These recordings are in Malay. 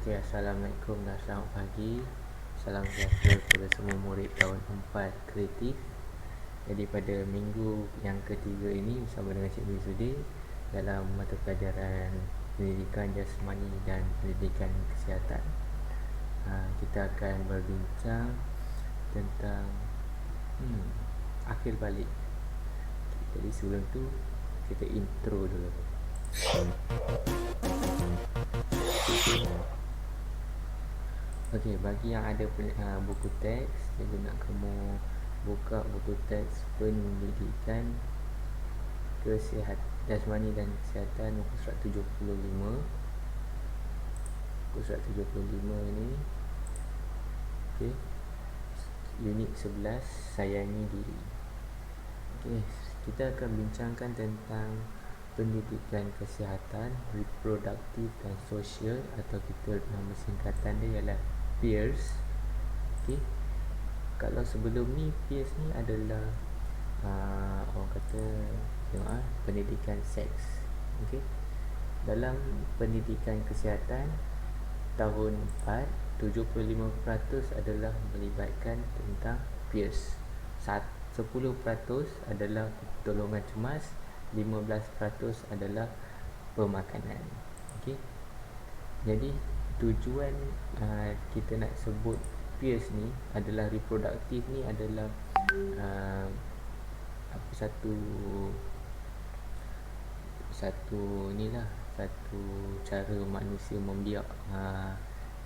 Okey, Assalamualaikum dan selamat pagi. Salam sejahtera kepada semua murid tahun 4 kreatif. Jadi pada minggu yang ketiga ini bersama dengan Cikgu Izzuddin dalam mata pelajaran pendidikan jasmani dan pendidikan kesihatan, kita akan berbincang tentang akhir balik. Jadi sebelum tu kita intro dulu. Okey, bagi yang ada buku teks, saya nak kamu buka buku teks pendidikan kesihatan jasmani dan kesihatan muka surat 75. Muka surat 75 ni, okey, unit 11, sayangi diri. Okey, kita akan bincangkan tentang pendidikan kesihatan reproduktif dan sosial, atau kita nama singkatan dia ialah PEERS. Okey, kalau sebelum ni PEERS ni adalah orang kata pendidikan seks. Okey, dalam pendidikan kesihatan tahun 4, 75% adalah melibatkan tentang PEERS. 10% adalah pertolongan cemas, 15% adalah pemakanan. Okey, jadi tujuan kita nak sebut PEERS ni adalah reproduktif ni adalah satu cara manusia membiak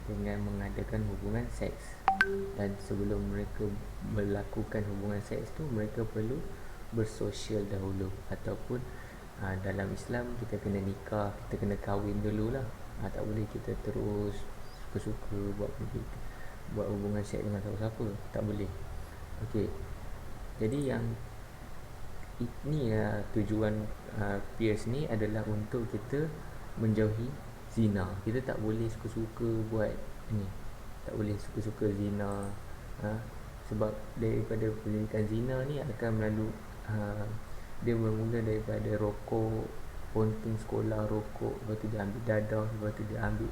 dengan mengadakan hubungan seks. Dan sebelum mereka melakukan hubungan seks tu, mereka perlu bersosial dahulu, ataupun dalam Islam kita kena nikah, kita kena kahwin dululah. Tak boleh kita terus suka-suka buat hubungan seks dengan siapa-siapa, tak boleh. Okey, jadi yang ini tujuan PEERS ni adalah untuk kita menjauhi zina. Kita tak boleh suka-suka buat ni, tak boleh suka-suka zina, sebab daripada pendidikan zina ni akan melalui dia bermula daripada rokok, ponting sekolah, rokok, lepas tu dia ambil dadah, lepas tu dia ambil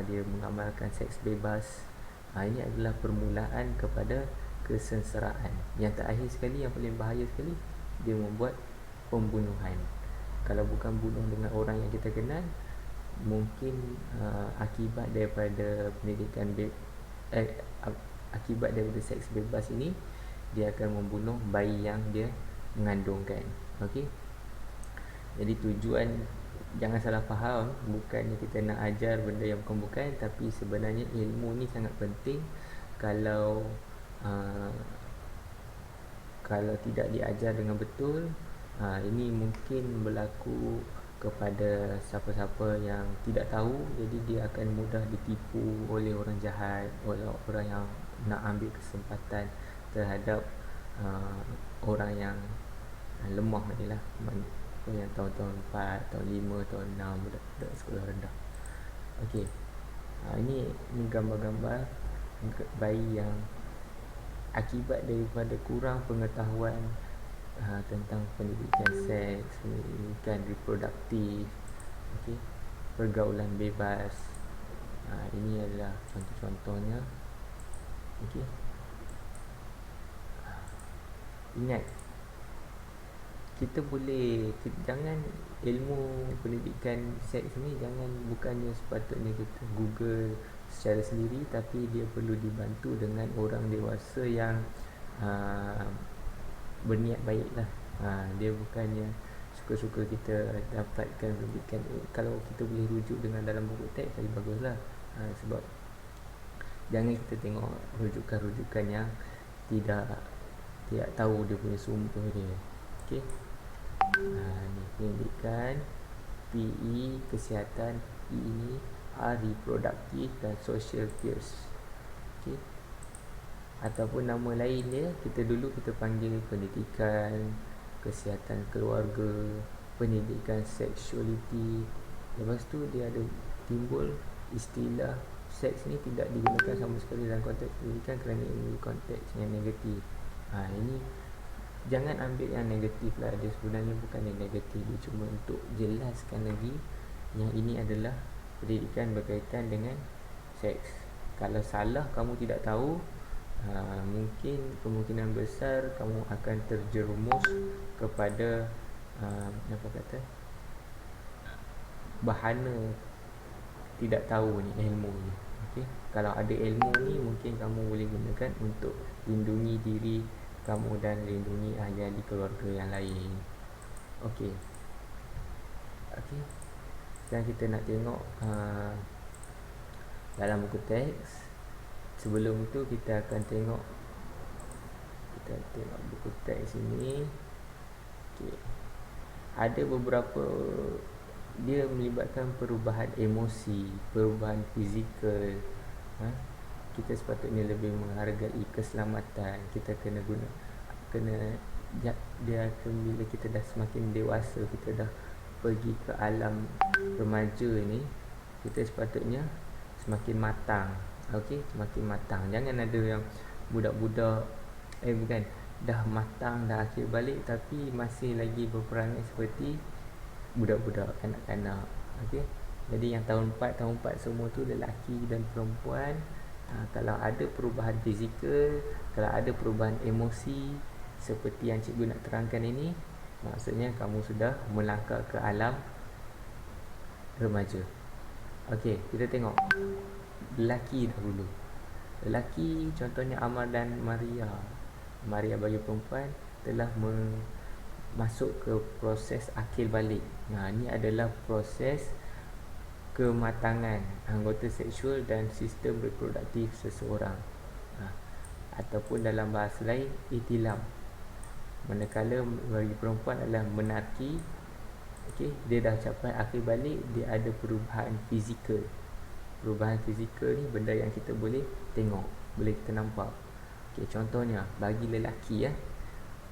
dia mengamalkan seks bebas. Ini adalah permulaan kepada kesengsaraan. Yang terakhir sekali, yang paling bahaya sekali, dia membuat pembunuhan. Kalau bukan bunuh dengan orang yang kita kenal, mungkin akibat daripada pendidikan akibat daripada seks bebas ini, dia akan membunuh bayi yang dia mengandungkan. Okey, jadi tujuan, jangan salah faham, bukannya kita nak ajar benda yang bukan-bukan, tapi sebenarnya ilmu ni sangat penting. Kalau tidak diajar dengan betul, ini mungkin berlaku kepada siapa-siapa yang tidak tahu. Jadi dia akan mudah ditipu oleh orang jahat, oleh orang yang nak ambil kesempatan terhadap orang yang lemah ni lah, yang tahun-tahun 4, tahun 5, tahun 6, budak sekolah rendah. Okey, ini gambar-gambar bayi yang akibat daripada kurang pengetahuan tentang pendidikan seks, pendidikan reproduktif, okey, pergaulan bebas. Ini adalah contoh-contohnya. Okey, ingat, jangan ilmu pendidikan seks ni, bukannya sepatutnya kita Google secara sendiri, tapi dia perlu dibantu dengan orang dewasa yang berniat baik lah. Dia bukannya suka-suka kita dapatkan pendidikan. Kalau kita boleh rujuk dengan dalam buku teks, lagi baguslah. Sebab jangan kita tengok rujukan-rujukan yang tidak tahu dia punya sumber dia. Okey, ni pendidikan PE kesihatan. PE ni reproduktif dan social PEERS. Okey, ataupun nama lain dia, kita panggil pendidikan kesihatan keluarga, pendidikan seksualiti. Lepas tu dia ada timbul istilah seks ni tidak digunakan sama sekali dalam konteks pendidikan kerana ini konteks yang negatif. Ini jangan ambil yang negatif lah, dia sebenarnya bukan yang negatif, dia cuma untuk jelaskan lagi yang ini adalah pendidikan berkaitan dengan seks. Kalau salah kamu tidak tahu, mungkin kemungkinan besar kamu akan terjerumus kepada apa kata, bahana tidak tahu ni ilmu ni. Okay? Kalau ada ilmu ni, mungkin kamu boleh gunakan untuk lindungi diri kamu dan lindungi ahli-ahli keluarga yang lain. Okey. Okey. Sekarang kita nak tengok dalam buku teks. Sebelum tu kita akan tengok buku teks ini. Okey. Ada beberapa, dia melibatkan perubahan emosi, perubahan fizikal. Kita sepatutnya lebih menghargai keselamatan. Kita kena dia akan, bila kita dah semakin dewasa, kita dah pergi ke alam remaja ni, kita sepatutnya semakin matang. Okey, semakin matang. Jangan ada yang budak-budak dah matang, dah akhir balik tapi masih lagi berperangai seperti budak-budak, kanak-kanak. Okey. Jadi yang tahun 4 semua tu lelaki dan perempuan. Kalau ada perubahan fizikal, kalau ada perubahan emosi seperti yang cikgu nak terangkan ini, maksudnya kamu sudah melangkah ke alam remaja. Okey, kita tengok lelaki dahulu. Lelaki contohnya Amar dan Maria. Maria bagi perempuan telah masuk ke proses akil balik. Ini adalah proses kematangan anggota seksual dan sistem reproduktif seseorang. Ataupun dalam bahasa lain, ihtilam. Manakala bagi perempuan adalah menarki. Okey, dia dah capai akhir balik, dia ada perubahan fizikal. Perubahan fizikal ni benda yang kita boleh tengok, boleh kita nampak. Okey, contohnya bagi lelaki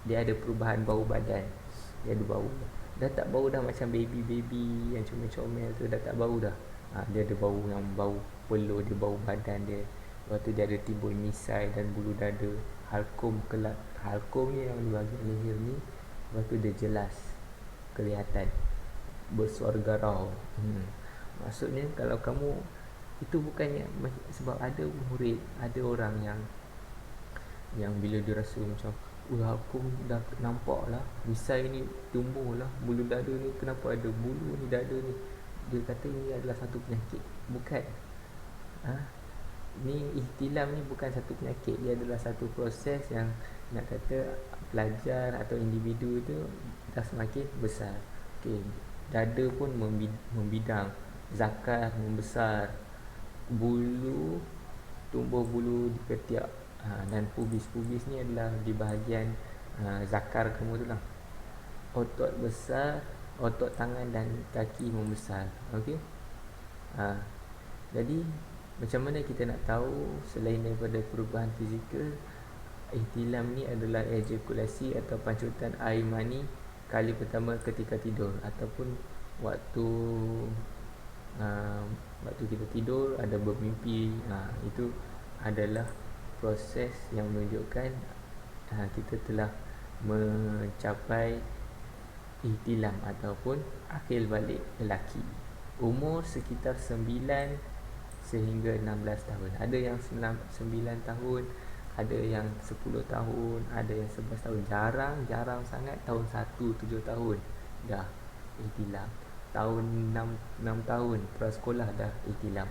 dia ada perubahan bau badan. Dia ada bau. Dah tak bau dah macam baby yang comel-comel tu, dah tak bau dah. Dia ada bau yang bau peluh, dia bau badan dia. Lepas tu dia ada timbul misai dan bulu dada. Halkum ni yang di bahagian leher ni. Lepas tu dia jelas kelihatan bersuara garau. Maksudnya kalau kamu, itu bukannya sebab ada murid, ada orang yang bila dia rasa macam aku dah nampak lah misai ni tumbuh lah, bulu dada ni kenapa ada bulu ni dada ni, dia kata ini adalah satu penyakit. Bukan. Ni ihtilam ni bukan satu penyakit. Dia adalah satu proses yang nak kata pelajar atau individu tu dah semakin besar. Okey, dada pun membidang, zakar membesar, bulu, tumbuh bulu di ketiak, dan pubis ni adalah di bahagian zakar kamu tu lah. Otot besar, otot tangan dan kaki membesar. Okey. Jadi macam mana kita nak tahu selain daripada perubahan fizikal, ihtilam ni adalah ejakulasi atau pancutan air mani kali pertama ketika tidur, ataupun waktu kita tidur ada bermimpi. Itu adalah proses yang menunjukkan kita telah mencapai ihtilam ataupun akil balik lelaki. Umur sekitar 9 sehingga 16 tahun. Ada yang 9 tahun, ada yang 10 tahun, ada yang 11 tahun. Jarang sangat tahun 1 7 tahun dah ihtilam. Tahun 6 tahun prasekolah dah ihtilam.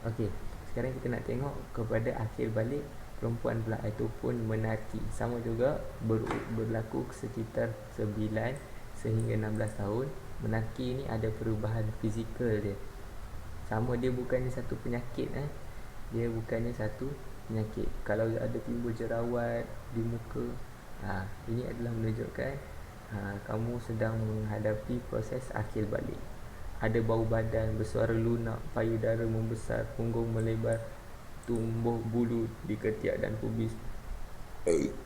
Okey, sekarang kita nak tengok kepada akhir balik perempuan pula, itu pun menarki. Sama juga berlaku sekitar 9 sehingga 16 tahun. Menarki ni ada perubahan fizikal dia. Sama, dia bukannya satu penyakit. Dia bukannya satu penyakit. Kalau ada timbul jerawat di muka, ini adalah menunjukkan kamu sedang menghadapi proses akil balik. Ada bau badan, bersuara lunak, payudara membesar, punggung melebar, tumbuh bulu di ketiak dan pubis.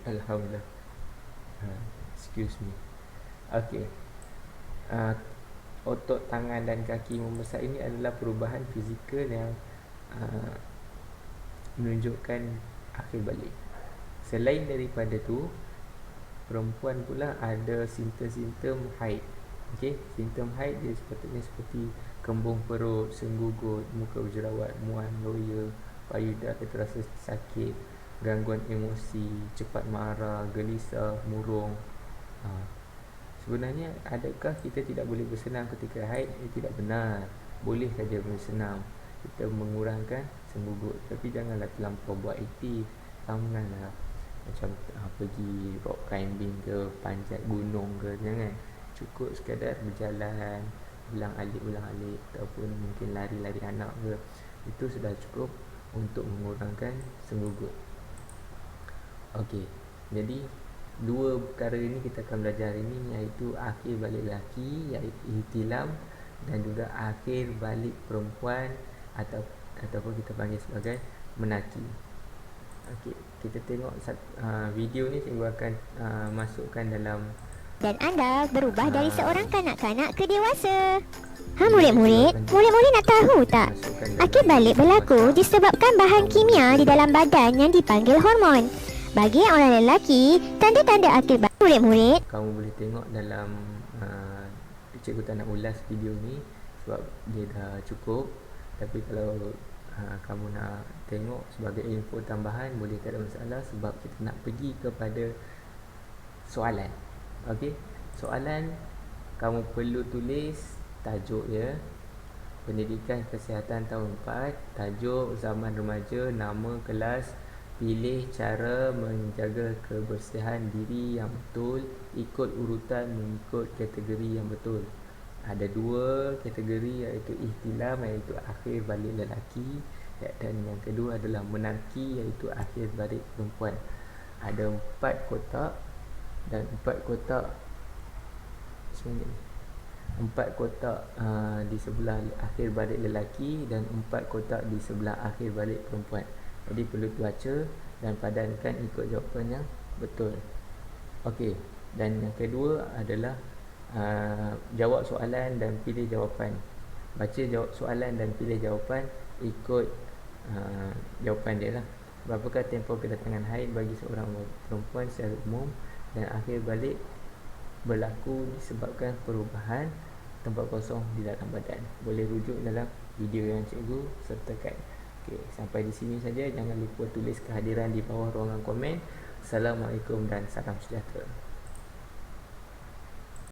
Alhamdulillah. Excuse me. Okey. Otot tangan dan kaki membesar, ini adalah perubahan fizikal yang menunjukkan akhir balik. Selain daripada tu, perempuan pula ada simptom-simptom haid. Okey, simptom haid dia sepatutnya seperti kembung perut, senggugut, muka berjerawat, mual, loya, payudara terasa sakit, gangguan emosi, cepat marah, gelisah, murung. Sebenarnya adakah kita tidak boleh bersenam ketika haid? Tidak benar. Boleh saja bersenam. Kita mengurangkan senggugut, tapi janganlah terlampau buat aktif. Janganlah macam pergi rock climbing ke, panjat gunung ke, jangan. Cukup sekadar berjalan ulang-alik ataupun mungkin lari-lari anak ke. Itu sudah cukup untuk mengurangkan senggugut. Okey. Jadi dua perkara ini kita akan belajar hari ini, iaitu akhir balik lelaki, iaitu ihtilam, dan juga akhir balik perempuan ataupun kita panggil sebagai menaki. Okey, kita tengok video ni. Saya akan masukkan dalam. Dan anda berubah dari seorang kanak-kanak ke dewasa. Murid-murid nak tahu tak? Akhir balik berlaku disebabkan bahan kimia di dalam badan yang dipanggil hormon. Bagi orang lelaki, tanda-tanda akhir balik murid-murid. Kamu boleh tengok dalam cikgu tak nak ulas video ni sebab dia dah cukup. Tapi kalau kamu nak tengok sebagai info tambahan, boleh, tak ada masalah, sebab kita nak pergi kepada soalan. Okey, soalan kamu perlu tulis tajuk ya. Pendidikan Kesihatan tahun 4, tajuk zaman remaja, nama kelas, pilih cara menjaga kebersihan diri yang betul, ikut urutan mengikut kategori yang betul. Ada dua kategori, iaitu ihtilam, iaitu akhir balik lelaki, dan yang kedua adalah menaki, iaitu akhir balik perempuan. Ada 4 kotak, dan 4 kotak sebenarnya 4 kotak di sebelah akhir balik lelaki dan 4 kotak di sebelah akhir balik perempuan. Jadi perlu baca dan padankan ikut jawapan yang betul. Okey, dan yang kedua adalah jawab soalan dan pilih jawapan. Baca jawab soalan dan pilih jawapan ikut jawapan dia lah. Berapakah tempoh kedatangan haid bagi seorang perempuan secara umum, dan akhir balik berlaku disebabkan perubahan tempat kosong di dalam badan. Boleh rujuk dalam video yang cikgu sertakan. Okey, sampai di sini saja. Jangan lupa tulis kehadiran di bawah ruangan komen. Assalamualaikum dan salam sejahtera.